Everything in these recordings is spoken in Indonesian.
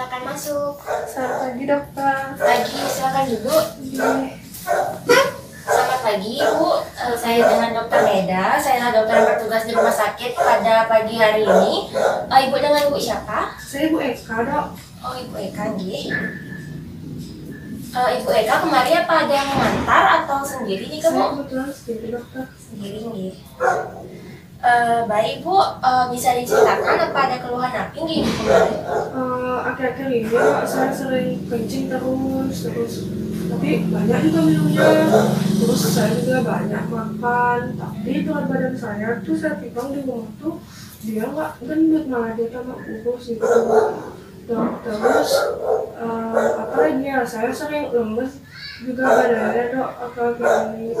silakan masuk. Selamat pagi dokter. Pagi, silakan duduk. Selamat pagi Ibu, saya dengan Dokter Meda. Saya adalah dokter yang bertugas di rumah sakit pada pagi hari ini. Ibu dengan Ibu siapa? Saya Bu Eka dok. Oh, Ibu Eka nggih. Ibu Eka kemarin apa ada yang mengantar atau sendiri nih Saya Bu? kebetulan sendiri dokter. Sendiri nggih. Baik Bu, bisa diceritakan apa ada keluhan apa nggih Ibu kemarin? Akhir-akhir ini dok, saya sering kencing terus. Tapi banyak juga minumnya. Terus saya juga banyak makan. Tapi berat badan saya tuh saya timbang di rumah tuh dia nggak gendut, malah dia tambah kurus gitu. Dok, terus apa lagi ya? Saya sering lemes juga badannya dok. Akhir-akhir ini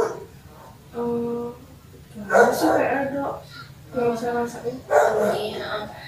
gimana sih kayak dok yang saya rasain?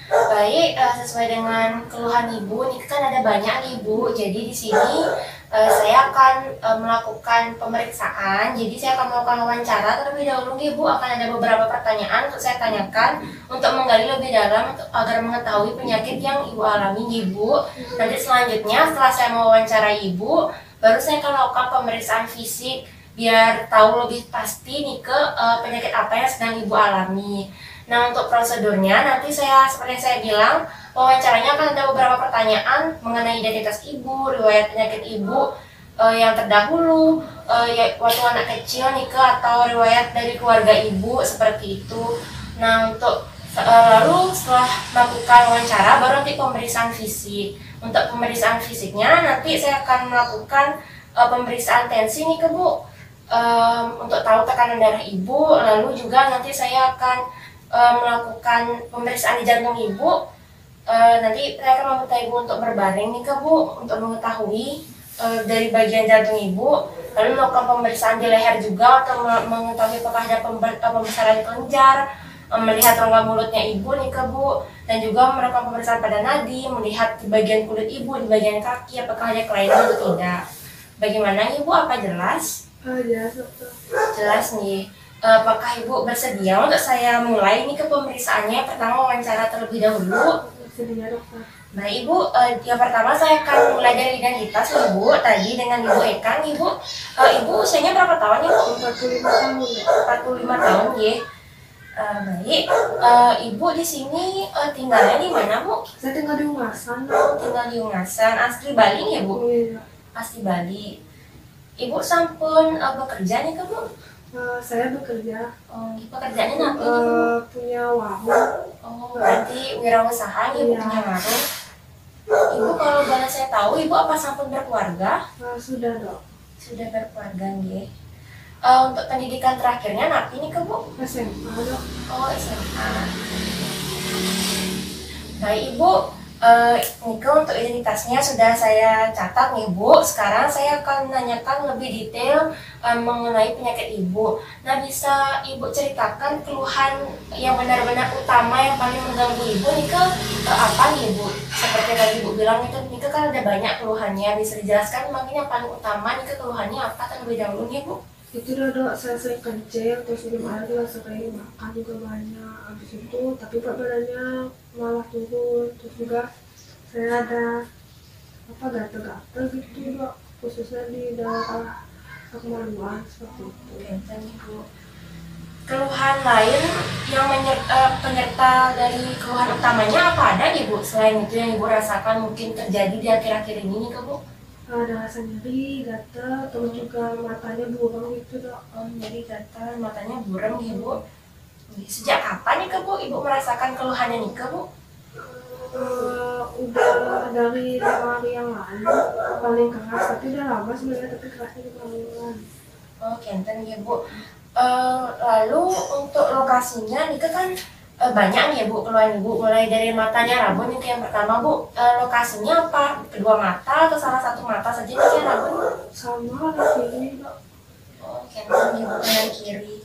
Baik, sesuai dengan keluhan Ibu, ini kan ada banyak nih Ibu. Jadi di sini saya akan melakukan pemeriksaan. Jadi saya akan melakukan wawancara terlebih dahulu nih Ibu. Akan ada beberapa pertanyaan untuk saya tanyakan untuk menggali lebih dalam agar mengetahui penyakit yang Ibu alami nih Ibu. Nanti selanjutnya setelah saya mewawancarai Ibu, baru saya akan melakukan pemeriksaan fisik biar tahu lebih pasti nih ke penyakit apa yang sedang Ibu alami. Nah, untuk prosedurnya nanti seperti yang saya bilang, wawancaranya akan ada beberapa pertanyaan mengenai identitas Ibu, riwayat penyakit Ibu yang terdahulu, waktu anak kecil nih atau riwayat dari keluarga Ibu seperti itu. Nah, untuk lalu setelah melakukan wawancara baru nanti pemeriksaan fisik. Untuk pemeriksaan fisiknya nanti saya akan melakukan pemeriksaan tensi nih Bu. Untuk tahu tekanan darah Ibu, lalu juga nanti saya akan melakukan pemeriksaan di jantung Ibu. Nanti saya akan meminta Ibu untuk berbaring nih Bu, untuk mengetahui dari bagian jantung Ibu, lalu melakukan pemeriksaan di leher juga untuk mengetahui apakah ada pembesaran kelenjar, melihat rongga mulutnya Ibu nih Bu, dan juga melakukan pemeriksaan pada nadi, melihat di bagian kulit Ibu, di bagian kaki apakah ada kelainan atau tidak. Bagaimana Ibu, apa jelas? Jelas dokter. Jelas nih. Apakah Ibu bersedia untuk saya mulai ini ke pemeriksaannya? Pertama wawancara terlebih dahulu. Bersedia dokter. Nah Ibu, yang pertama saya akan mulai dari identitas Ibu tadi dengan Ibu Eka. Ibu usianya berapa tahun Ibu? 45 tahun dok. 45 tahun ya. Baik, Ibu di sini tinggalnya di mana Bu? Saya tinggal di Ungasan. Tinggal di Ungasan, asli Bali ya Bu? Iya. Asli Bali. Ibu sampun bekerja nih Bu? Saya bekerja. Oh, pekerjaannya apa Ibu? Punya warung. Oh, berarti wirausaha Ibu Iya. punya warung. Ibu kalau boleh saya tahu, Ibu apa sampun berkeluarga? Sudah dok. Sudah berkeluarga nggih. Untuk pendidikan terakhirnya nanti nih Bu? SMA dok. Oh, SMA. Baik Ibu, Nike untuk identitasnya sudah saya catat nih Bu. Sekarang saya akan menanyakan lebih detail mengenai penyakit Ibu. Nah, bisa Ibu ceritakan keluhan yang benar-benar utama yang paling mengganggu Ibu Nike apa nih Ibu? Seperti tadi Ibu bilang Nike kan ada banyak keluhannya. Bisa dijelaskan mungkin yang paling utama Nike keluhannya apa terlebih dahulu nih Bu? Itu dok, saya sering kencing, terus minum air juga sering, makan juga banyak. Habis itu, tapi berat badannya malah turun. Terus juga saya ada gatal-gatal gitu dok, khususnya di daerah kemaluan seperti itu. Dan Ibu, keluhan lain yang penyerta dari keluhan utamanya apa ada Ibu? Selain itu yang Ibu rasakan mungkin terjadi di akhir-akhir ini nih Bu? Ada rasa nyeri, gatal, terus juga matanya buram gitu dok. Oh, nyeri gatal, matanya buram nih Bu. Sejak kapan nih Bu Ibu merasakan keluhannya nih Bu? Udah dari 5 hari yang lalu, paling keras, tapi udah lama sebenarnya, tapi kerasnya di kemaluan. Oh, kenten ya Bu. Lalu untuk lokasinya nih kan banyak nih ya Bu keluhan Ibu, mulai dari matanya rabun itu yang pertama Bu. Lokasinya apa? Kedua mata atau salah satu mata saja nih yang rabun? Sama di sini dok. Oh, kenten ya Bu, kanan kiri.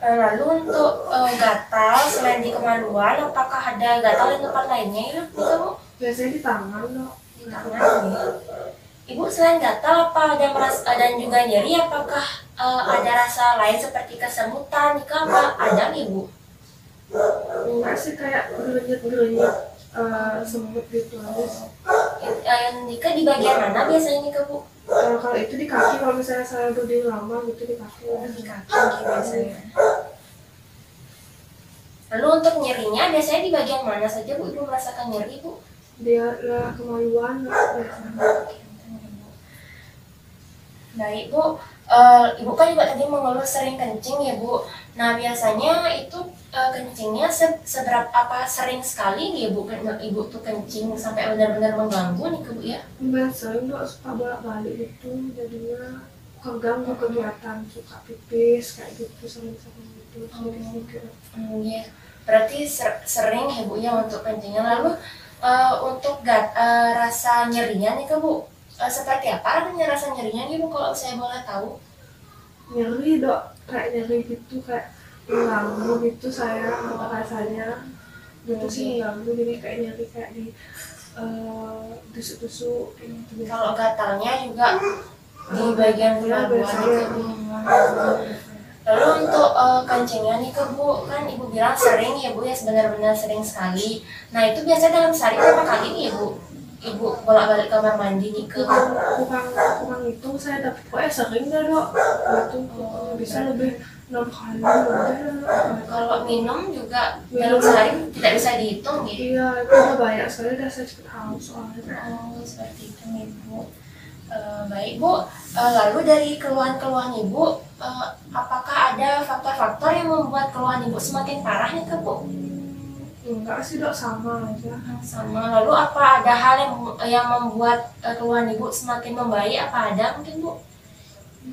Lalu untuk gatal selain di kemaluan, apakah ada gatal di tempat lainnya ya Bu? Biasanya di tangan dok. Di tangan ya. Ibu selain gatal apa ada juga nyeri? Apakah ada rasa lain seperti kesemutan? Apa ada nih Bu? Enggak sih, kayak gernyet-gernyet semut gitu aja. Nikah di bagian mana biasanya nikah Bu? Kalau itu di kaki, kalau misalnya saya berdiri lama gitu di kaki. Di kaki biasanya. Lalu untuk nyerinya biasanya di bagian mana saja Bu? Ibu merasakan nyeri Bu? Dia kemaluan biasanya. Baik Bu, Ibu kan juga tadi mengeluh sering kencing ya Bu. Nah biasanya itu kencingnya seberapa apa sering sekali nih Bu? Ibu tuh kencing sampai benar-benar mengganggu nih ke Bu ya? Lumayan sering Dok, suka bolak-balik itu jadinya keganggu kegiatan, suka pipis kayak gitu, sering-sering gitu, sedikit-sedikit. Iya, berarti sering ya Bu ya untuk kencingnya. Lalu untuk rasa nyerinya nih ke Bu, seperti apa rasa nyerinya nih Bu kalau saya boleh tahu? Nyeri Dok, kayak nyeri gitu, kayak mengganggu gitu saya rasanya gitu sih, mengganggu, jadi kayak nyeri kayak di tusuk-tusuk gitu. Kalau gatalnya juga di bagian kemaluan nih ke Bu. Lalu untuk kencingnya nih ke Bu, kan Ibu bilang sering ya Bu ya, benar-benar sering sekali. Nah itu biasanya dalam sehari berapa kali nih ya Bu? Ibu bolak-balik kamar mandi nih ke kurang itu saya dapat pokoknya sering dah Dok, itu bisa lebih 6 kali lebih. Kalau minum juga dalam sehari tidak bisa dihitung gitu. Iya, itu udah banyak sekali, dah saya cepet haus soalnya. Oh seperti itu nih Bu. Baik Bu, lalu dari keluhan-keluhan Ibu, apakah ada faktor-faktor yang membuat keluhan Ibu semakin parah nih ke Bu? Enggak sih Dok, sama aja. Sama. Lalu apa ada hal yang membuat keluhan Ibu semakin membaik? Apa ada mungkin Bu?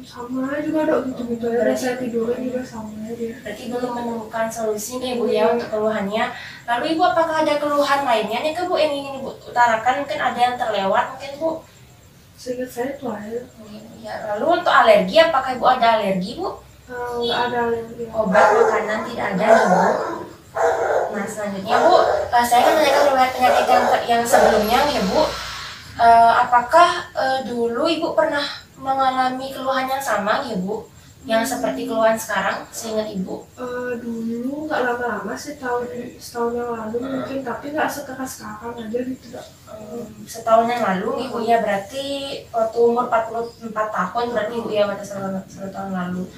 Sama juga Dok, gitu-gitu aja. Saya tidurin juga sama dia. Berarti belum menemukan solusi nih Bu ya untuk keluhannya. Lalu Ibu apakah ada keluhan lainnya nih ke Bu yang ingin Ibu utarakan? Mungkin ada yang terlewat mungkin Bu? Seingat saya itu aja. Ya, lalu untuk alergi, apakah Ibu ada alergi Bu? Enggak ada alergi. Obat makanan tidak ada nih Bu. Nah selanjutnya Bu, saya kan menanyakan riwayat penyakit yang sebelumnya nih Bu. Apakah dulu Ibu pernah mengalami keluhan yang sama ya Bu? Yang seperti keluhan sekarang, seingat Ibu? Dulu nggak lama-lama sih, setahun yang lalu mungkin, tapi nggak sekeras sekarang aja gitu Dok. Setahun yang lalu Ibu ya, berarti waktu umur 44 tahun berarti Ibu ya, pada satu tahun lalu.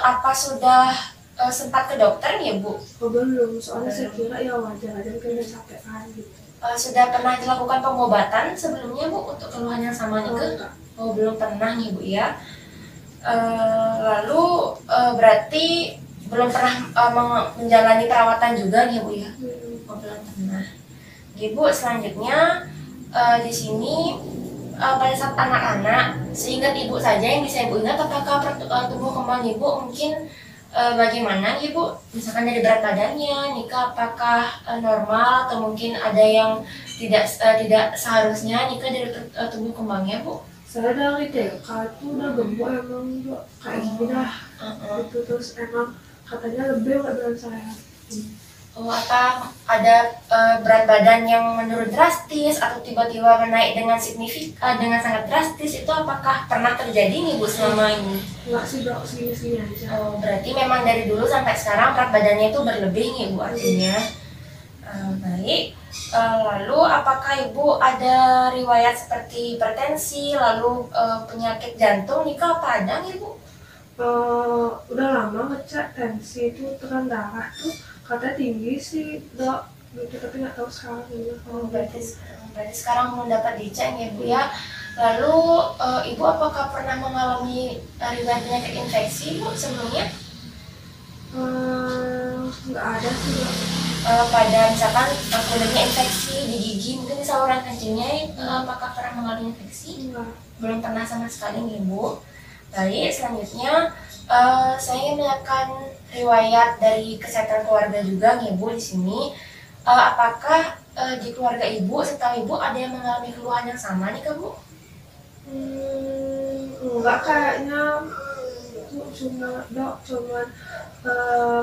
Apa sudah sempat ke dokter ya Bu? Belum, soalnya saya kira ya wajar aja, mungkin udah capek kan gitu. Sudah pernah dilakukan pengobatan sebelumnya Bu untuk keluhan yang sama nih ke? Oh belum pernah nih Bu ya. Lalu berarti belum pernah menjalani perawatan juga nih Bu ya? Oh belum pernah. Ibu selanjutnya di sini pada saat anak-anak, seingat Ibu saja yang bisa Ibu ingat, apakah tumbuh kembang Ibu mungkin bagaimana Ibu? Misalkan dari berat badannya, nikah apakah normal atau mungkin ada yang tidak seharusnya nikah dari tumbuh kembangnya Bu? Saya dari TK itu udah gemuk emang Dok, kayak gini dah. Itu terus emang katanya lebih nggak dengan saya. Oh, apa ada berat badan yang menurun drastis atau tiba-tiba menaik dengan signifikan, dengan sangat drastis, itu apakah pernah terjadi nih Bu selama ini? Enggak sih Dok, segini-segini aja. Oh, berarti memang dari dulu sampai sekarang berat badannya itu berlebih nih Bu artinya. Baik. Lalu apakah Ibu ada riwayat seperti hipertensi, lalu penyakit jantung nikah apa ada nih Bu? Udah lama ngecek tensi itu, tekanan darah tuh katanya tinggi sih Dok, gitu, tapi nggak tahu sekarang gimana. Oh, berarti sekarang belum dapat dicek ya Bu ya. Lalu Ibu apakah pernah mengalami riwayat penyakit infeksi Bu sebelumnya? Nggak ada sih Dok. Pada misalkan kulitnya infeksi di gigi, mungkin di saluran kencingnya, apakah pernah mengalami infeksi? Enggak. Belum pernah sama sekali nih Bu. Baik, selanjutnya saya ingin menanyakan riwayat dari kesehatan keluarga juga nih Bu di sini. Apakah di keluarga Ibu, setahu Ibu ada yang mengalami keluhan yang sama nih ke Bu? Enggak kayaknya, cuma Dok, cuman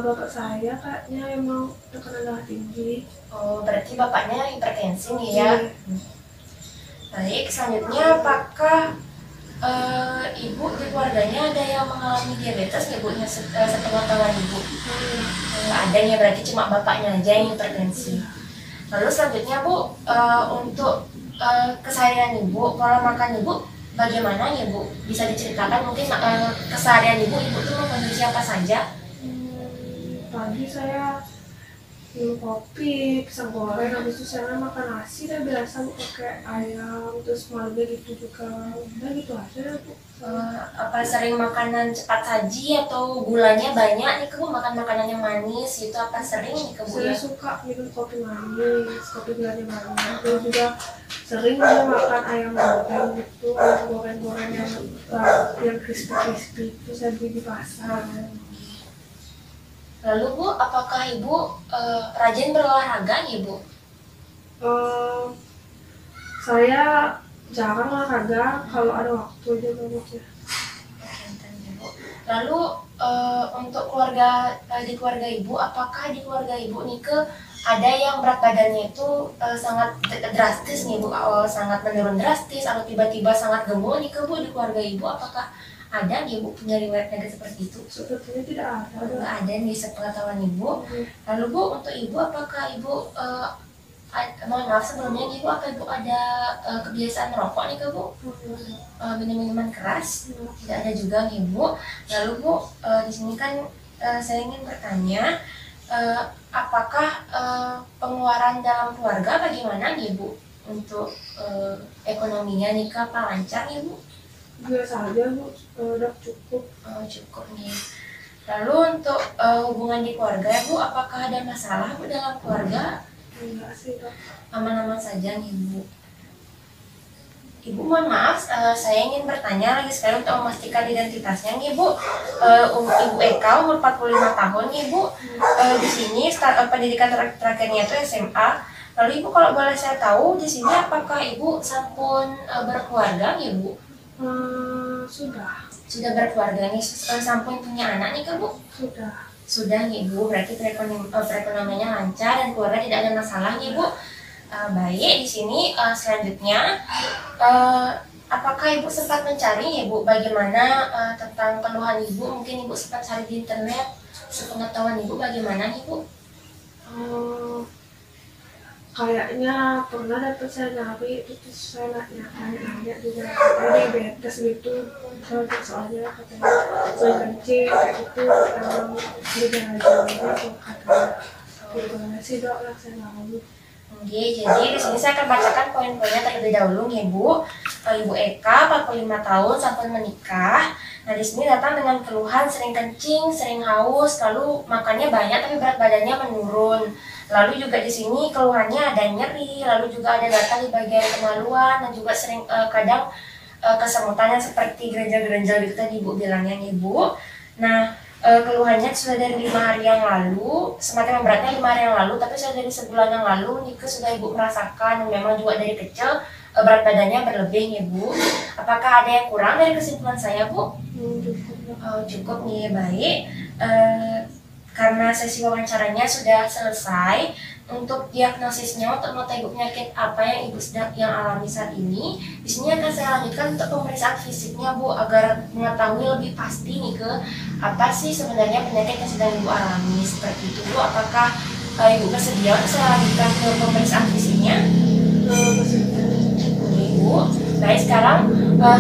bapak saya kayaknya emang tekanan darah tinggi. Oh, berarti bapaknya hipertensi nih ya. Baik, selanjutnya apakah Ibu di keluarganya ada yang mengalami diabetes ya Bu? Sepengetahuan Ibu? Nggak ada ya, berarti cuma bapaknya aja yang hipertensi. Lalu selanjutnya Bu, untuk keseharian ibu, pola makan ibu bagaimana ya bu? Bisa diceritakan mungkin keseharian ibu tuh mengkonsumsi apa saja? Pagi saya minum kopi, pisang goreng, habis itu saya makan nasi dan biasa bu pakai ayam, terus malamnya gitu juga, udah gitu aja bu. Apa sering makanan cepat saji atau gulanya banyak nih bu? Makan makanan yang manis itu apa sering nih bu Saya ya? suka minum kopi manis, kopi gulanya banyak, dan juga sering juga makan ayam goreng gitu, ayam goreng-goreng yang crispy-crispy itu saya beli di pasar. Lalu bu, apakah ibu rajin berolahraga ya bu? Eh, saya jarang olahraga kalau ada waktu aja banget ya. Lalu untuk di keluarga ibu, apakah di keluarga ibu Nike ada yang berat badannya itu sangat drastis nih bu, sangat menurun drastis atau tiba-tiba sangat gemuk Nike bu di keluarga ibu? Apakah ada nih bu punya riwayat penyakit seperti itu? Sepertinya tidak ada. Nggak ada nih sepengetahuan ibu. Lalu bu, untuk ibu apakah ibu mohon maaf sebelumnya ibu, apa ibu ada kebiasaan merokok nih ke bu? Minum minuman keras? Tidak ada juga nih bu. Lalu bu, di sini kan saya ingin bertanya, apakah pengeluaran dalam keluarga bagaimana nih bu untuk ekonominya nih, apa lancar nih bu? Biasa aja bu, udah cukup. Cukup nih. Lalu untuk hubungan di keluarga ya bu, apakah ada masalah bu dalam keluarga? Enggak sih dok. Aman-aman saja nih bu. Ibu mohon maaf, saya ingin bertanya lagi sekali untuk memastikan identitasnya nih bu. Ibu Eka umur 45 tahun nih bu. Di sini pendidikan terakhirnya itu SMA. Lalu ibu kalau boleh saya tahu di sini apakah ibu sampun berkeluarga nih bu? Sudah berkeluarga nih, sampun punya anak nih kan bu? Sudah nih bu, berarti perekonomiannya lancar dan keluarga tidak ada masalah nih bu. Baik, di sini selanjutnya apakah ibu sempat mencari ya bu bagaimana tentang keluhan ibu? Mungkin ibu sempat cari di internet, sepengetahuan ibu bagaimana nih bu? Kayaknya pernah dapat saya nyari itu, terus saya nanya juga katanya diabetes gitu, soalnya katanya saya kencing kayak gitu, gejala-gejalanya tuh katanya. Gimana sih dok, yang saya tahu. Oke, jadi di sini saya akan bacakan poin-poinnya terlebih dahulu nih Bu. Ibu Eka 45 tahun sampun menikah. Nah, di sini datang dengan keluhan sering kencing, sering haus, lalu makannya banyak tapi berat badannya menurun. Lalu juga di sini keluhannya ada nyeri, lalu juga ada gatal di bagian kemaluan dan juga sering kadang kesemutannya seperti gerenjal-gerenjal gitu tadi Ibu bilangnya nih Bu. Nah, keluhannya sudah dari 5 hari yang lalu, semakin memberatnya 5 hari yang lalu, tapi sudah dari sebulan yang lalu Nike sudah Ibu merasakan, memang juga dari kecil berat badannya berlebih nih Bu. Apakah ada yang kurang dari kesimpulan saya Bu? Cukup nih, baik. Karena sesi wawancaranya sudah selesai, untuk diagnosisnya, untuk mengetahui penyakit apa yang ibu sedang alami saat ini, di sini akan saya lanjutkan untuk pemeriksaan fisiknya Bu, agar mengetahui lebih pasti nih ke apa sih sebenarnya penyakit yang sedang ibu alami seperti itu Bu. Apakah ibu bersedia untuk saya lanjutkan ke pemeriksaan fisiknya? Ibu, baik, sekarang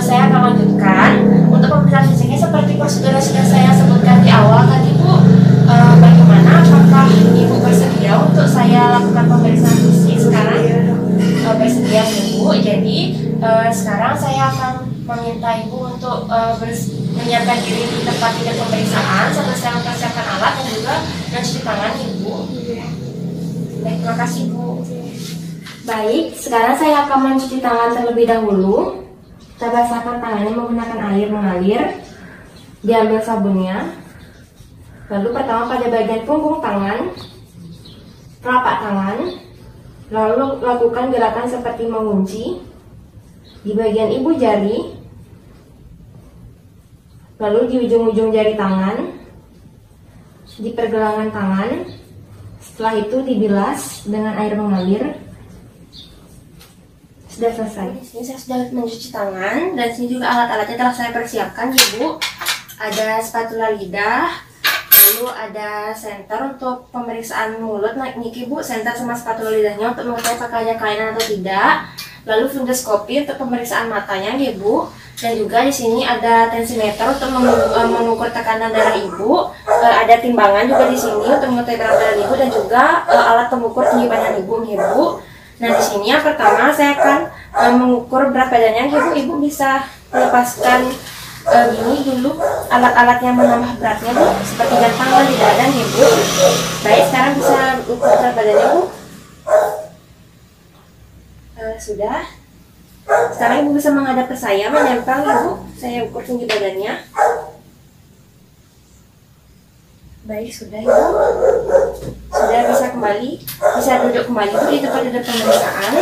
saya akan lanjutkan untuk pemeriksaan fisiknya seperti prosedur yang sudah saya sebutkan di awal tadi Bu. Bagaimana, apakah ibu bersedia untuk saya lakukan pemeriksaan fisik sekarang? Bersedia Bu. Jadi sekarang saya akan meminta ibu untuk menyiapkan diri di tempat tidur pemeriksaan sambil saya mempersiapkan alat dan juga mencuci tangan ibu. Baik, terima kasih Bu. Baik, sekarang saya akan mencuci tangan terlebih dahulu. Kita basahkan tangannya menggunakan air mengalir. Diambil sabunnya. Lalu pertama pada bagian punggung tangan, telapak tangan, lalu lakukan gerakan seperti mengunci di bagian ibu jari, lalu di ujung-ujung jari tangan, di pergelangan tangan. Setelah itu dibilas dengan air mengalir. Sudah selesai. Di sini saya sudah mencuci tangan dan sini juga alat-alatnya telah saya persiapkan, Ibu. Ada spatula lidah. Lalu ada senter untuk pemeriksaan mulut. Nah, ini Bu, senter sama spatula lidahnya untuk mengetahui apakah ada kelainan atau tidak. lalu fundoskopi untuk pemeriksaan matanya ya Bu, dan juga di sini ada tensimeter untuk mengukur tekanan darah Ibu, ada timbangan juga di sini untuk mengetahui berat badan Ibu, dan juga alat pengukur tinggi badan Ibu ya Bu. Nah di sini yang pertama saya akan mengukur berat badannya ya Bu. Ibu bisa melepaskan gini dulu alat-alat yang menambah beratnya Bu, seperti jam tangan di badan ya Bu. Baik, sekarang bisa ukur berat badannya Bu. Sudah. Sekarang Ibu bisa menghadap ke saya, menempel ya Bu. Saya ukur tinggi badannya. Baik, sudah Ibu. Sudah, bisa kembali, bisa duduk kembali Bu di tempat duduk pemeriksaan.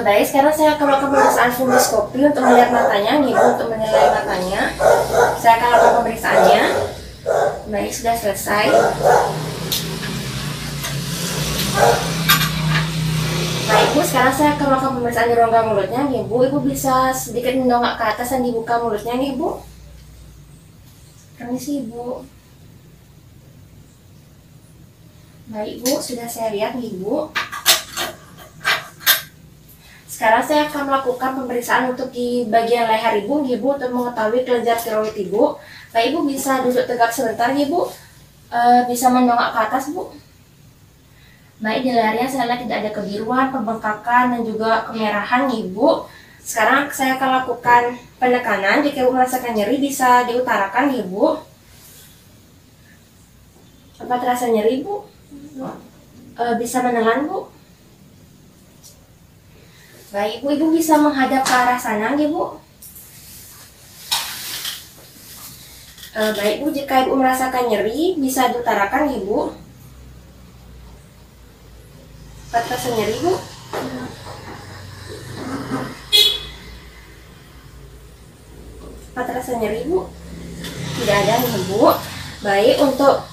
Baik, sekarang saya akan melakukan pemeriksaan fundoskopi untuk melihat matanya nih Bu, untuk menilai matanya. Saya akan lakukan pemeriksaannya. Baik, sudah selesai. Baik Bu, sekarang saya akan melakukan pemeriksaan di rongga mulutnya nih Bu. Ibu bisa sedikit mendongak ke atas dan dibuka mulutnya nih Bu. Permisi Bu. Baik Bu, sudah saya lihat nih Bu. Sekarang saya akan melakukan pemeriksaan untuk di bagian leher Ibu, Ibu, untuk mengetahui kelenjar tiroid Ibu. Baik Ibu, bisa duduk tegak sebentar Ibu. Bisa mendongak ke atas Bu. Baik, di lehernya saya lihat tidak ada kebiruan, pembengkakan, dan juga kemerahan Ibu. Sekarang saya akan lakukan penekanan. Jika Ibu merasakan nyeri, bisa diutarakan Ibu. Apa terasa nyeri Bu? Bisa menelan Bu? Baik, Ibu bisa menghadap ke arah sana, Bu. Baik, Bu, jika Ibu merasakan nyeri, bisa diutarakan, Ibu. Apa terasa nyeri, Bu? Apa terasa nyeri, Bu? Tidak ada, Bu. Baik, untuk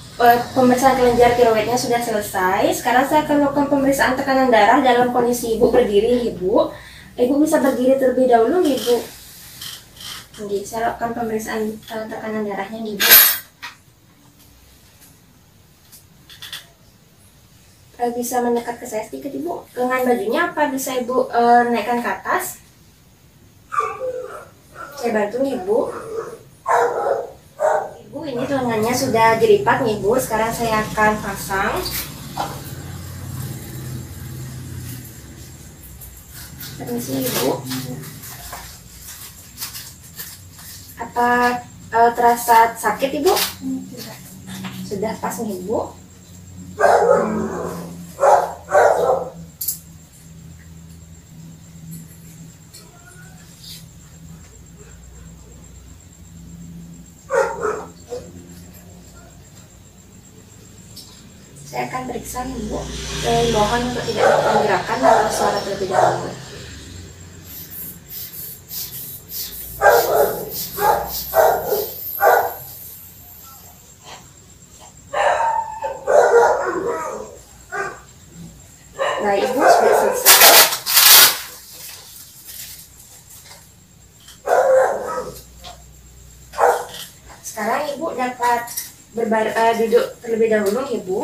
pemeriksaan kelenjar tiroidnya sudah selesai. Sekarang saya akan melakukan pemeriksaan tekanan darah dalam kondisi Ibu berdiri, Ibu. Ibu bisa berdiri terlebih dahulu, Ibu. Jadi, saya lakukan pemeriksaan tekanan darahnya, Ibu. Bisa mendekat ke saya sedikit, Ibu. Lengan bajunya apa bisa Ibu naikkan ke atas? Saya bantu, Ibu. Ibu, ini lengannya sudah dilipat nih Bu. Sekarang saya akan pasang. Permisi Ibu. Apa terasa sakit Ibu? Sudah pas nih Bu. Saya akan periksa Ibu. Mohon untuk tidak melakukan gerakan dalam suara terlebih dahulu. Nah, Ibu sudah selesai. Sekarang Ibu dapat duduk terlebih dahulu, Ibu.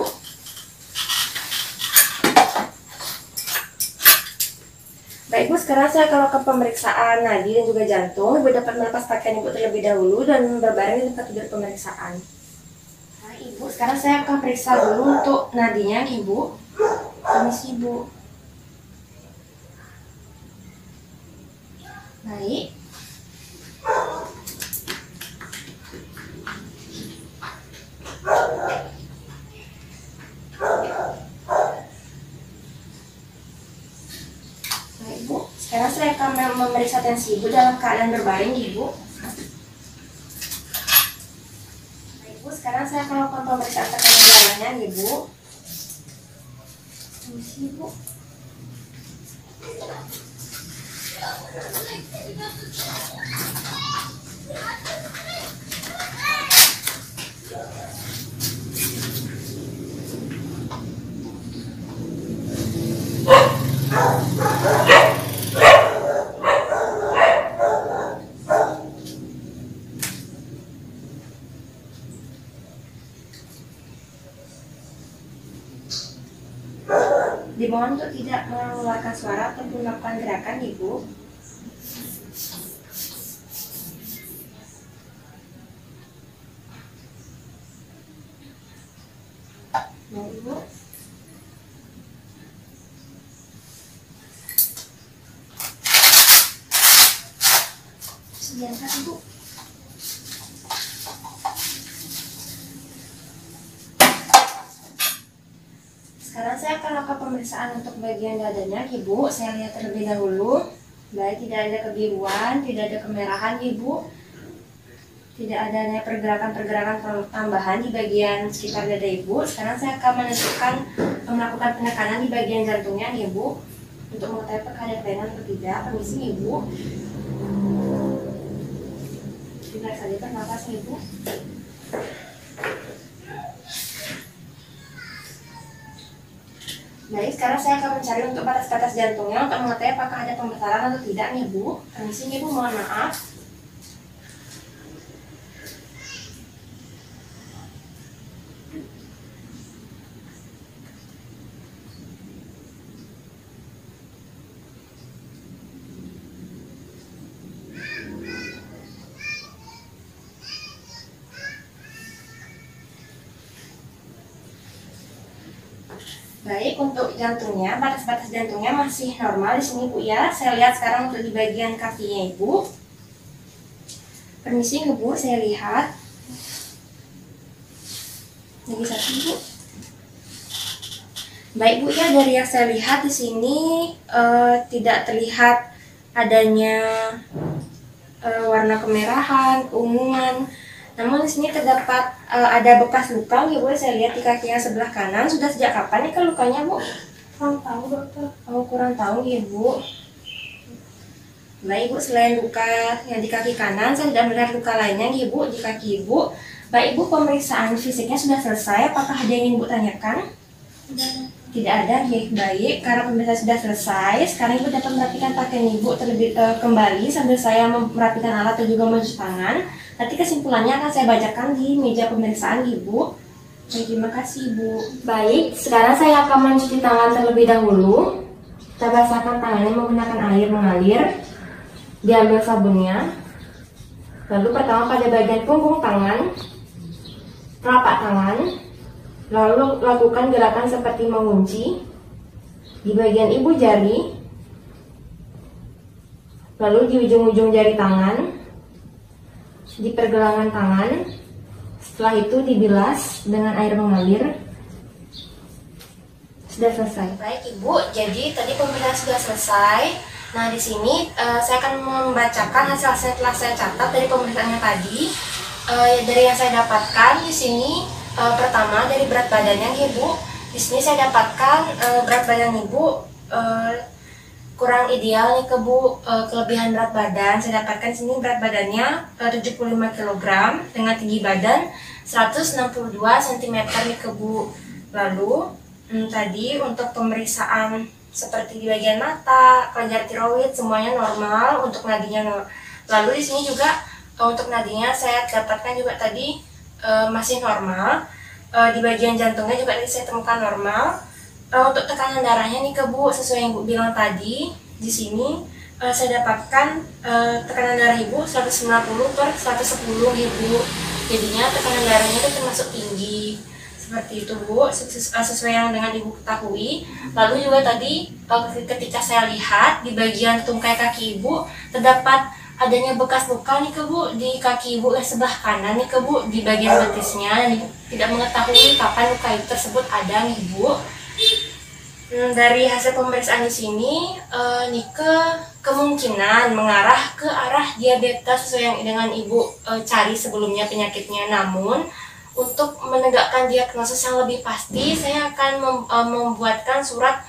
Baik Bu, sekarang saya akan melakukan pemeriksaan nadi dan juga jantung. Ibu dapat melepas pakaian Ibu terlebih dahulu dan berbaring di tempat tidur pemeriksaan. Nah Ibu, sekarang saya akan periksa dulu untuk nadinya Ibu. Permisi Ibu. Baik. Sekarang saya akan memeriksa tensi Ibu dalam keadaan berbaring, Ibu. Ibu, sekarang saya akan melakukan pemeriksaan tekanan darahnya, Ibu. Tensi Ibu. Dimohon untuk tidak mengeluarkan suara atau melakukan gerakan, Ibu. Nah, Ibu. Sebentar, Ibu. Sekarang saya akan lakukan pemeriksaan untuk bagian dadanya, Ibu. Saya lihat terlebih dahulu. Baik, tidak ada kebiruan, tidak ada kemerahan, Ibu. Tidak adanya pergerakan-pergerakan tambahan di bagian sekitar dada Ibu. Sekarang saya akan melakukan penekanan di bagian jantungnya, Ibu. Untuk mengetahui apakah ada kelainan atau tidak. Permisi, Ibu. Ditarik saja nafas, Ibu. Baik, sekarang saya akan mencari untuk batas-batas jantungnya untuk mengetahui apakah ada pembesaran atau tidak nih, Bu. Permisi nih, Bu, mohon maaf. Baik, untuk jantungnya, batas-batas jantungnya masih normal di sini, Bu ya. Saya lihat sekarang untuk di bagian kakinya Ibu. Permisi, Bu, saya lihat. Lagi satu, Bu. Baik, Bu ya, dari yang saya lihat di sini tidak terlihat adanya warna kemerahan, keunguan. Namun di sini terdapat ada bekas luka, Ibu. Saya lihat di kakinya sebelah kanan. Sudah sejak kapan nih lukanya, Bu? Kurang tahu, dokter. Oh, kurang tahu, Ibu. Baik, Ibu, selain luka yang di kaki kanan, saya sudah melihat luka lainnya, Ibu, di kaki Ibu. Baik, Ibu, pemeriksaan fisiknya sudah selesai. Apakah ada yang ingin Ibu tanyakan? Tidak ada, ya. Baik, karena pemeriksaan sudah selesai, sekarang Ibu dapat merapikan pakaian Ibu terlebih kembali sambil saya merapikan alat dan juga mencuci tangan. Nanti kesimpulannya akan saya bacakan di meja pemeriksaan Ibu. Baik, terima kasih, Ibu. Baik, sekarang saya akan mencuci tangan terlebih dahulu. Kita basahkan tangannya menggunakan air mengalir. Diambil sabunnya. Lalu pertama pada bagian punggung tangan, telapak tangan. Lalu lakukan gerakan seperti mengunci di bagian ibu jari, lalu di ujung-ujung jari tangan, di pergelangan tangan. Setelah itu dibilas dengan air mengalir. Sudah selesai. Baik, Ibu, jadi tadi pemeriksaan sudah selesai. Nah, di sini saya akan membacakan hasil-hasil yang telah saya catat dari pemeriksaan yang tadi. Dari yang saya dapatkan di sini. Pertama dari berat badannya, Ibu. Di sini saya dapatkan berat badan Ibu kurang ideal nih, Bu. Kelebihan berat badan saya dapatkan di sini berat badannya 75 kg dengan tinggi badan 162 cm nih, Bu. Lalu tadi untuk pemeriksaan seperti di bagian mata, kelenjar tiroid semuanya normal, untuk nadinya lalu di sini juga untuk nadinya saya dapatkan juga tadi masih normal. Di bagian jantungnya juga tadi saya temukan normal. Untuk tekanan darahnya nih, Bu, sesuai yang Ibu bilang tadi, di sini saya dapatkan tekanan darah Ibu 190/110, Ibu. Jadinya tekanan darahnya itu termasuk tinggi. Seperti itu, Bu, sesuai yang dengan Ibu ketahui. Lalu juga tadi ketika saya lihat di bagian tungkai kaki Ibu terdapat adanya bekas luka nih, Bu, di kaki Ibu yang sebelah kanan nih, Bu, di bagian betisnya. Ibu tidak mengetahui kapan luka itu tersebut ada nih, Bu. Dari hasil pemeriksaan di sini kemungkinan mengarah ke arah diabetes sesuai yang dengan Ibu cari sebelumnya penyakitnya. Namun untuk menegakkan diagnosis yang lebih pasti, saya akan membuatkan surat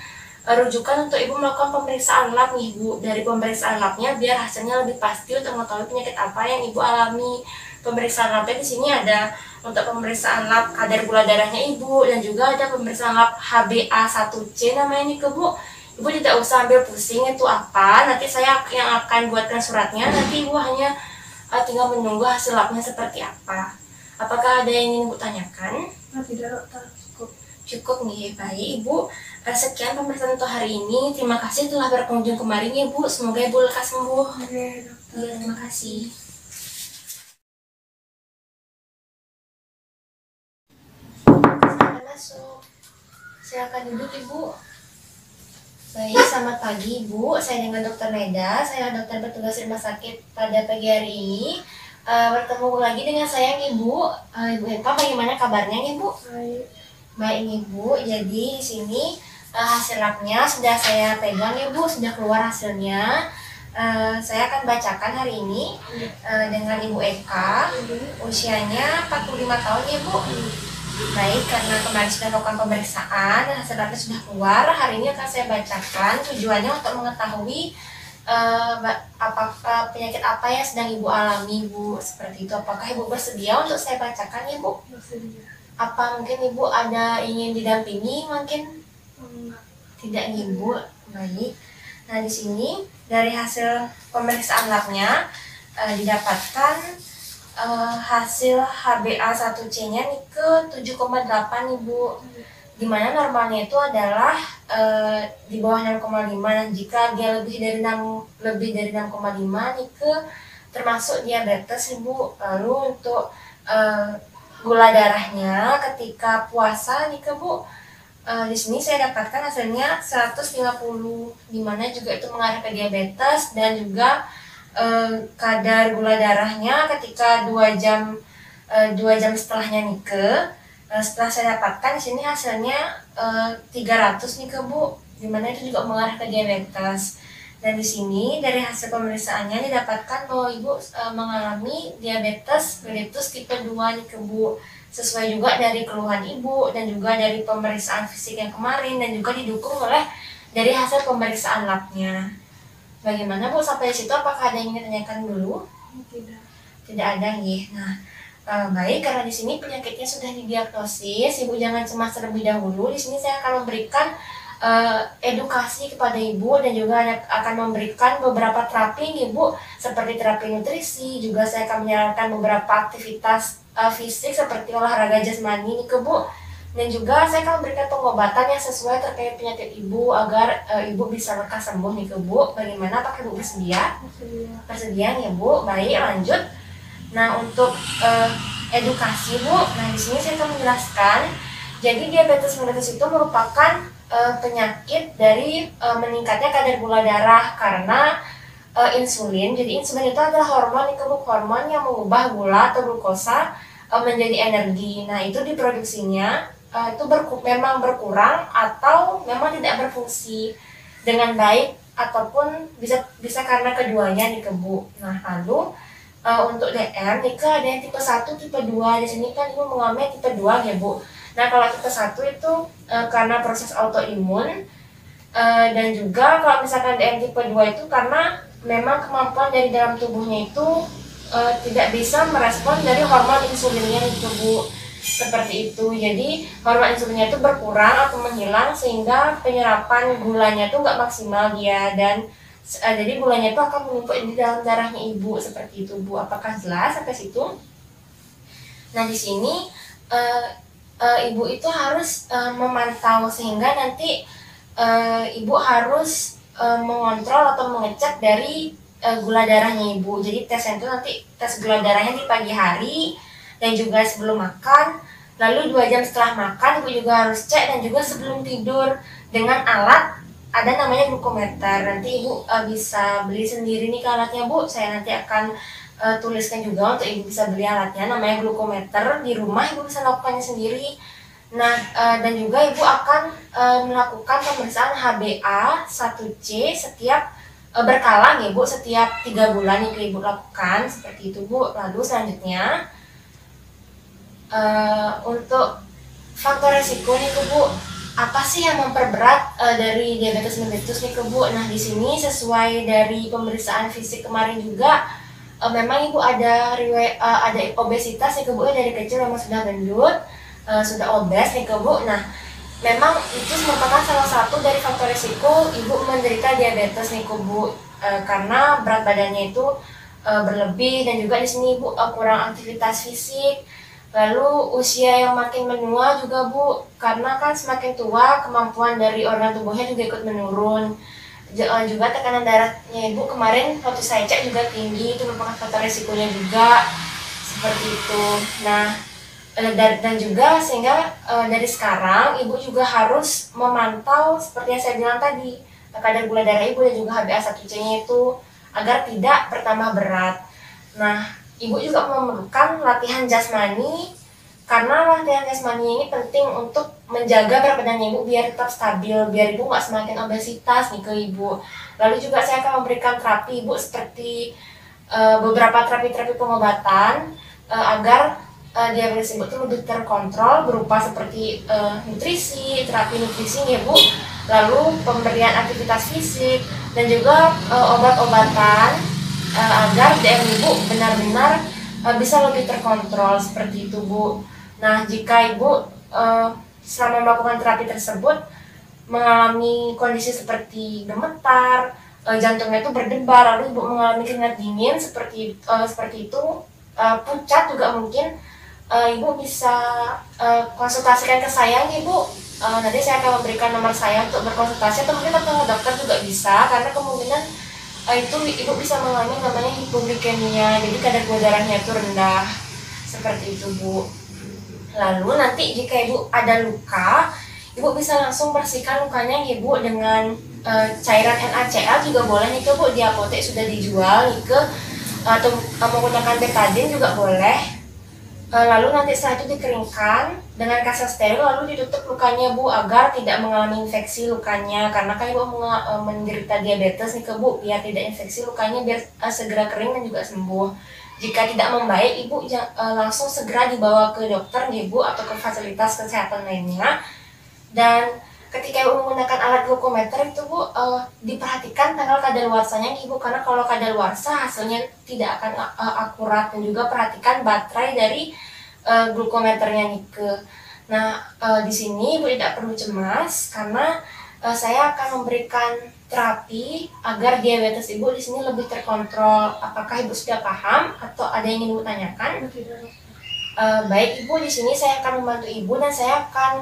rujukan untuk Ibu melakukan pemeriksaan lab nih, Bu. Dari pemeriksaan labnya biar hasilnya lebih pasti untuk mengetahui penyakit apa yang Ibu alami. Pemeriksaan labnya di sini ada untuk pemeriksaan lab kadar gula darahnya Ibu, dan juga ada pemeriksaan lab HbA1c namanya nih, Bu. Ibu tidak usah ambil pusing itu apa, nanti saya yang akan buatkan suratnya. Nanti Ibu hanya tinggal menunggu hasil labnya seperti apa. Apakah ada yang ingin Ibu tanyakan? Tidak, dokter. Cukup. Cukup nih, baik Ibu. Sekian pemeriksaan untuk hari ini. Terima kasih telah berkunjung kemarin ya Bu. Semoga Ibu lekas sembuh. Oke, dokter. Iya, terima kasih. Silakan masuk. Silakan duduk Ibu. Baik, selamat pagi Ibu. Saya dengan Dokter Neda. Saya dokter bertugas di rumah sakit pada pagi hari ini. Bertemu lagi dengan saya Ibu. Ibu Eka, bagaimana kabarnya Ibu? Baik. Baik Ibu. Jadi di sini hasil labnya sudah saya pegang Ibu, sudah keluar hasilnya. Saya akan bacakan hari ini dengan Ibu Eka. Usianya 45 tahun Ibu. Baik, karena kemarin sudah melakukan pemeriksaan dan hasil labnya sudah keluar, hari ini akan saya bacakan tujuannya untuk mengetahui apakah penyakit apa yang sedang Ibu alami Ibu, seperti itu. Apakah Ibu bersedia untuk saya bacakan Ibu? Bersedia. Apa mungkin Ibu ada ingin didampingi mungkin? Enggak. Tidak Ibu. Baik. Nah, di sini dari hasil pemeriksaan labnya didapatkan hasil HbA1c-nya nih ke 7,8 Ibu. Dimana normalnya itu adalah di bawah 0,5. Nah, jika dia lebih dari 6,5 nih ke termasuk diabetes Ibu. Lalu untuk gula darahnya ketika puasa nih ke Bu, di sini saya dapatkan hasilnya 150, dimana juga itu mengarah ke diabetes, dan juga kadar gula darahnya ketika 2 jam setelahnya Nike, setelah saya dapatkan di sini hasilnya 300 nih Bu, dimana itu juga mengarah ke diabetes. Dan di sini dari hasil pemeriksaannya didapatkan bahwa Ibu mengalami diabetes mellitus tipe 2 nih Bu, sesuai juga dari keluhan Ibu dan juga dari pemeriksaan fisik yang kemarin, dan juga didukung oleh dari hasil pemeriksaan labnya. Bagaimana Bu sampai di situ? Apakah ada yang ingin ditanyakan dulu? Tidak. Tidak ada nih. Nah, baik, karena di sini penyakitnya sudah didiagnosis, Ibu jangan cemas terlebih dahulu. Di sini saya akan memberikan edukasi kepada Ibu dan juga akan memberikan beberapa terapi nih Bu, seperti terapi nutrisi. Juga saya akan menyarankan beberapa aktivitas fisik seperti olahraga jasmani nih Bu. Dan juga saya akan memberikan pengobatan yang sesuai terkait penyakit Ibu agar Ibu bisa lekas sembuh nih Bu. Bagaimana, apakah Ibu bersedia? Bersedia. Bersedia ya Bu. Baik, lanjut. Nah, untuk edukasi Bu, nah di sini saya akan menjelaskan. Jadi diabetes mellitus itu merupakan penyakit dari meningkatnya kadar gula darah karena insulin. Jadi insulin itu adalah hormon hormon yang mengubah gula atau glukosa menjadi energi. Nah, itu diproduksinya itu memang berkurang atau memang tidak berfungsi dengan baik, ataupun bisa karena keduanya nih Bu. Nah, lalu untuk DM nih ada yang tipe 1, tipe 2. Di sini kan Ibu mengalami tipe 2 ya Bu. Nah, kalau tipe 1 itu karena proses autoimun, dan juga kalau misalkan DM tipe 2 itu karena memang kemampuan dari dalam tubuhnya itu tidak bisa merespon dari hormon insulinnya itu Bu. Seperti itu. Jadi hormon insulinnya itu berkurang atau menghilang sehingga penyerapan gulanya itu nggak maksimal dia, dan jadi gulanya itu akan menumpuk di dalam darahnya Ibu, seperti itu Bu. Apakah jelas sampai situ? Nah, di sini Ibu itu harus memantau, sehingga nanti Ibu harus mengontrol atau mengecek dari gula darahnya Ibu. Jadi tesnya itu nanti tes gula darahnya di pagi hari dan juga sebelum makan. Lalu 2 jam setelah makan Ibu juga harus cek, dan juga sebelum tidur dengan alat ada namanya glukometer. Nanti Ibu bisa beli sendiri nih alatnya Bu. Saya nanti akan tuliskan juga untuk Ibu bisa beli alatnya, namanya glukometer. Di rumah Ibu bisa melakukannya sendiri. Nah, dan juga Ibu akan melakukan pemeriksaan HbA1c setiap berkala nih Bu, setiap 3 bulan itu Ibu lakukan, seperti itu Bu. Lalu selanjutnya untuk faktor resiko nih Bu, apa sih yang memperberat dari diabetes mellitus nih Bu? Nah, di sini sesuai dari pemeriksaan fisik kemarin juga memang Ibu ada obesitas nih Bu, dari kecil memang sudah gendut, sudah obes nih Bu. Nah, memang itu merupakan salah satu dari faktor risiko Ibu menderita diabetes nih Bu, karena berat badannya itu berlebih, dan juga di sini Ibu kurang aktivitas fisik, Lalu usia yang makin menua juga Bu, karena kan semakin tua kemampuan dari organ tubuhnya juga ikut menurun. Juga tekanan darahnya Ibu kemarin waktu saya cek juga tinggi, itu merupakan faktor resikonya juga seperti itu. Nah, dan juga sehingga dari sekarang Ibu juga harus memantau seperti yang saya bilang tadi, kadar gula darah Ibu dan juga HbA1c-nya itu agar tidak bertambah berat. Nah, Ibu juga memerlukan latihan jasmani karena latihan jasmani ini penting untuk menjaga berat badan Ibu biar tetap stabil, biar Ibu nggak semakin obesitas nih ke Ibu. Lalu juga saya akan memberikan terapi Ibu seperti beberapa terapi-terapi pengobatan agar diabetes Ibu itu lebih terkontrol berupa seperti nutrisi, terapi nutrisi ya Bu, lalu pemberian aktivitas fisik dan juga obat-obatan agar DM Ibu benar-benar bisa lebih terkontrol seperti itu Bu. Nah, jika Ibu selama melakukan terapi tersebut mengalami kondisi seperti gemetar, jantungnya itu berdebar, lalu Ibu mengalami keringat dingin seperti itu, pucat juga mungkin, Ibu bisa konsultasikan ke saya nih Bu. Nanti saya akan memberikan nomor saya untuk berkonsultasi atau mungkin ketemu dokter juga bisa, karena kemungkinan itu Ibu bisa mengalami namanya hipoglikemia, jadi kadar gula darahnya itu rendah seperti itu Bu. Lalu nanti jika Ibu ada luka, Ibu bisa langsung bersihkan lukanya Ibu dengan cairan NaCl juga boleh nih Bu, di apotek sudah dijual nih atau menggunakan betadine juga boleh. Lalu nanti setelah itu dikeringkan dengan kaset steril, lalu ditutup lukanya Bu agar tidak mengalami infeksi lukanya, karena kan Ibu menderita diabetes nih Bu, biar tidak infeksi lukanya, biar segera kering dan juga sembuh. Jika tidak membaik, Ibu langsung segera dibawa ke dokter nih Bu atau ke fasilitas kesehatan lainnya. Dan ketika Ibu menggunakan alat glukometer itu Bu, diperhatikan tanggal kadaluarsanya Ibu, karena kalau kadaluarsa hasilnya tidak akan akurat, dan juga perhatikan baterai dari glukometernya Nike. Nah, di sini Ibu tidak perlu cemas karena saya akan memberikan terapi agar diabetes Ibu di sini lebih terkontrol. Apakah Ibu sudah paham atau ada yang ingin Ibu tanyakan? Baik Ibu, di sini saya akan membantu Ibu dan saya akan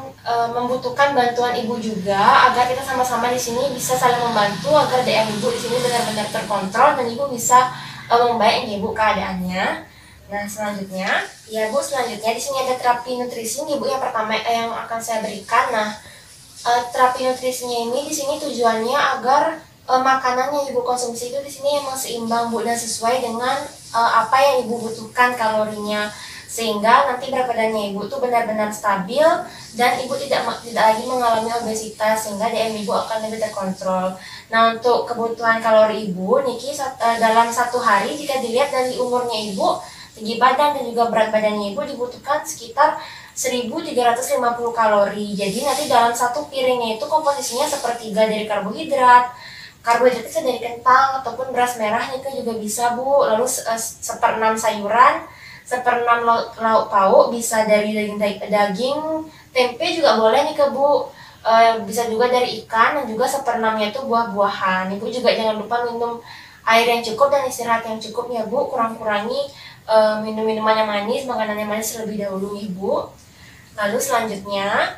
membutuhkan bantuan Ibu juga agar kita sama-sama di sini bisa saling membantu agar DM Ibu di sini benar-benar terkontrol dan Ibu bisa membaik nih Bu keadaannya. Nah, selanjutnya di sini ada terapi nutrisi nih Bu, yang pertama yang akan saya berikan. Nah, terapi nutrisinya ini di sini tujuannya agar makanan yang Ibu konsumsi itu di sini emang seimbang Bu, dan sesuai dengan apa yang Ibu butuhkan kalorinya, sehingga nanti berat badannya Ibu tuh benar-benar stabil dan Ibu tidak lagi mengalami obesitas, sehingga DM Ibu akan lebih terkontrol. Nah, untuk kebutuhan kalori Ibu niki dalam satu hari, jika dilihat dari umurnya Ibu, tinggi badan dan juga berat badannya Ibu, dibutuhkan sekitar 1350 kalori. Jadi nanti dalam satu piringnya itu komposisinya sepertiga dari karbohidrat itu dari kentang ataupun beras merah itu juga bisa Bu. Lalu seperenam sayuran, seperenam lauk pauk, bisa dari daging, tempe juga boleh nih Bu. Bisa juga dari ikan, dan juga seperenamnya itu buah-buahan. Ibu juga jangan lupa minum air yang cukup dan istirahat yang cukup ya Bu. Kurang-kurangi minum minuman yang manis, makanan yang manis terlebih dahulu Ibu. Lalu selanjutnya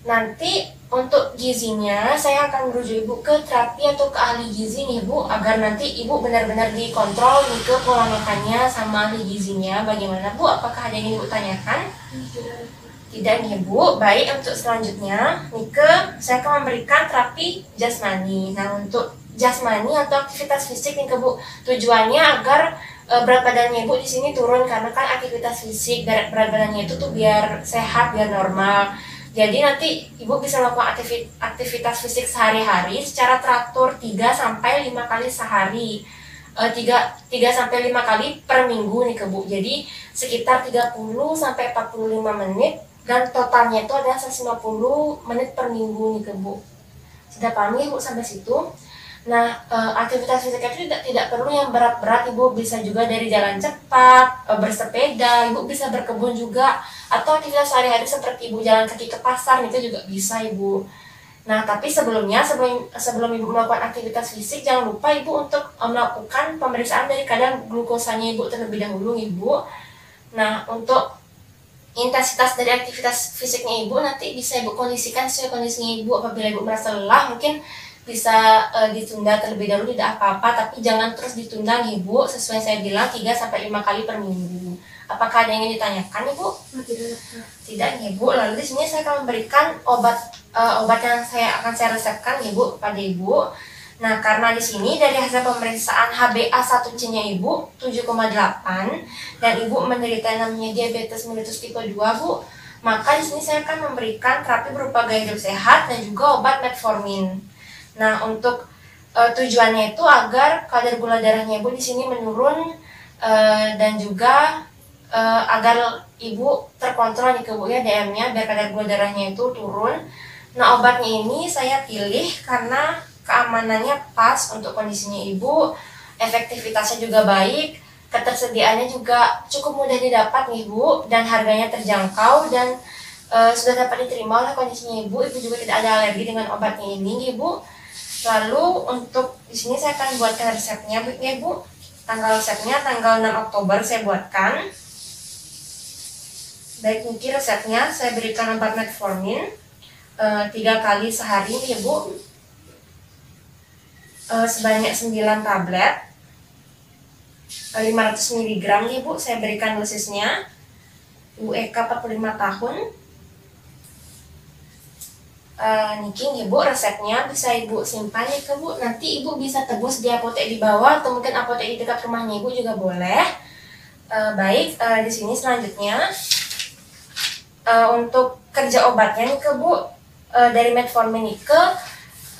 nanti untuk gizinya saya akan merujuk Ibu ke terapi atau ke ahli gizi nih Bu, agar nanti Ibu benar-benar dikontrol nih ke pola makannya sama ahli gizinya. Bagaimana Bu? Apakah ada yang Ibu tanyakan? Tidak nih Bu. Baik, untuk selanjutnya saya akan memberikan terapi jasmani. Nah, untuk jasmani atau aktivitas fisik nih Bu, tujuannya agar berat badannya Ibu di sini turun, karena kan aktivitas fisik berat badannya itu tuh biar sehat, biar normal. Jadi nanti Ibu bisa melakukan aktivitas fisik sehari-hari secara teratur 3-5 kali sehari. 3-5 kali per minggu nih Bu. Jadi sekitar 30-45 menit, dan totalnya itu adalah 150 menit per minggu nih Bu. Sudah paham ya Bu sampai situ? Nah, aktivitas fisik itu tidak perlu yang berat-berat Ibu, bisa juga dari jalan cepat, bersepeda, Ibu bisa berkebun juga, atau aktivitas sehari-hari seperti Ibu jalan kaki ke pasar itu juga bisa Ibu. Nah, tapi sebelum Ibu melakukan aktivitas fisik, jangan lupa Ibu untuk melakukan pemeriksaan dari kadar glukosanya Ibu terlebih dahulu Ibu. Nah, untuk intensitas dari aktivitas fisiknya ibu nanti bisa ibu kondisikan sesuai kondisinya ibu. Apabila ibu merasa lelah mungkin bisa ditunda terlebih dahulu, tidak apa-apa, tapi jangan terus ditunda nih ibu. Sesuai saya bilang 3-5 kali per minggu. Apakah ada yang ingin ditanyakan ibu? Tidak nih ibu. Lalu di sini saya akan memberikan obat yang akan saya resepkan ibu kepada ibu. Nah, karena di sini dari hasil pemeriksaan HbA1c-nya ibu 7,8 dan ibu menderita namanya diabetes mellitus tipe 2 bu, maka di sini saya akan memberikan terapi berupa gaya hidup sehat dan juga obat metformin. Nah, untuk tujuannya itu agar kadar gula darahnya ibu di sini menurun dan juga agar ibu terkontrol nih bu ya DM-nya, biar kadar gula darahnya itu turun. Nah, obatnya ini saya pilih karena keamanannya pas untuk kondisinya ibu, efektivitasnya juga baik, ketersediaannya juga cukup mudah didapat nih bu, dan harganya terjangkau dan sudah dapat diterima oleh kondisinya ibu. Ibu juga tidak ada alergi dengan obatnya ini ibu. Lalu untuk di sini saya akan buatkan resepnya ya bu. Tanggal resepnya tanggal 6 Oktober saya buatkan. Baik, ini resepnya saya berikan obat metformin 3 kali sehari nih bu. Sebanyak 9 tablet 500 mg nih bu, saya berikan dosisnya. Ibu Eka 45 tahun. Niki nih bu, resepnya bisa ibu simpan nih ke bu, nanti ibu bisa tebus di apotek di bawah atau mungkin apotek di dekat rumahnya ibu juga boleh. Baik, di sini selanjutnya untuk kerja obatnya nih ke bu, dari metformin nih ke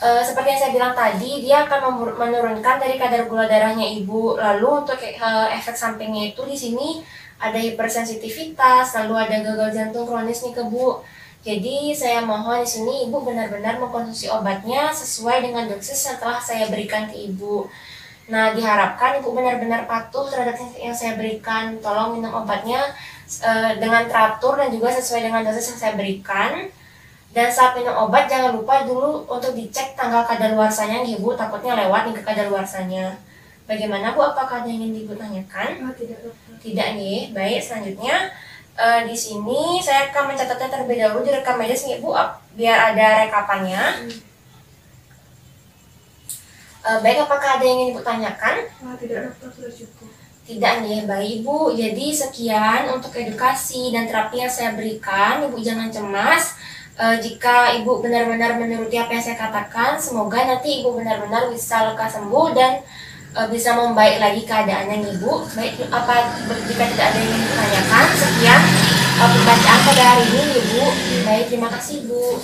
seperti yang saya bilang tadi, dia akan menurunkan dari kadar gula darahnya ibu. Lalu untuk efek sampingnya itu di sini ada hipersensitivitas, lalu ada gagal jantung kronis nih ke bu. Jadi saya mohon di sini ibu benar-benar mengkonsumsi obatnya sesuai dengan dosis yang telah saya berikan ke ibu. Nah, diharapkan ibu benar-benar patuh terhadap yang saya berikan. Tolong minum obatnya dengan teratur dan juga sesuai dengan dosis yang saya berikan. Dan saat minum obat jangan lupa dulu untuk dicek tanggal kadaluarsanya nih ibu, takutnya lewat nih ke kadaluarsanya. Bagaimana bu, apakah ada yang ingin ibu tanyakan? Tidak dokter. Tidak nih. Baik, selanjutnya di sini saya akan mencatatnya terlebih dahulu di rekam medis nih ibu, biar ada rekapannya. Baik, apakah ada yang ingin ibu tanyakan? Tidak dokter, sudah cukup. Tidak nih, baik ibu. Jadi sekian untuk edukasi dan terapi yang saya berikan. Ibu jangan cemas. Jika ibu benar-benar menuruti apa yang saya katakan, semoga nanti ibu benar-benar bisa lekas sembuh dan bisa membaik lagi keadaannya ibu. Baik, jika tidak ada yang ingin ditanyakan, sekian pembacaan pada hari ini ibu. Baik, terima kasih ibu.